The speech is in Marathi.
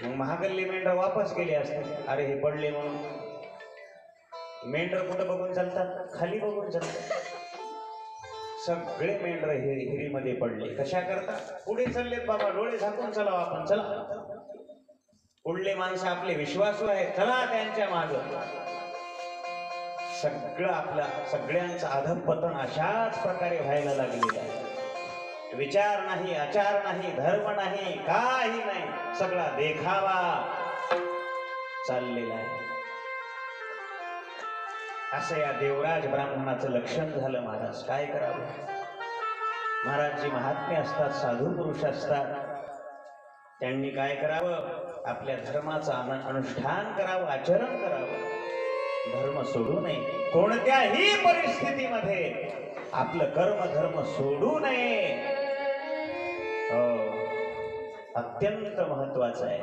मग महागल्ली मेंढर वापस गेले असते, अरे हे पडले म्हणून. मेंढर कुठं बघून चालतात? खाली बघून चालतात. सगळे मेंढर हिरीमध्ये पडले. कशा करता? पुढे चाललेत बाबा, डोळे झाकून चला आपण, चला. पुढले माणसं आपले विश्वासू आहेत, चला त्यांच्या माग. सगळं आपला सगळ्यांचं अधःपतन अशाच प्रकारे व्हायला लागलेलं आहे. विचार नाही, आचार नाही, धर्म नाही, काही नाही, सगळा देखावा चाललेला आहे. असं या देवराज ब्राह्मणाचं लक्षण झालं. महाराज काय करावं? महाराजजी महात्मे असतात, साधू पुरुष असतात. त्यांनी काय करावं? आपल्या धर्माचं अनुष्ठान करावं, आचरण करावं. धर्म सोडू नये. कोणत्याही परिस्थितीमध्ये आपलं कर्म धर्म सोडू नये. अत्यंत महत्वाचं आहे.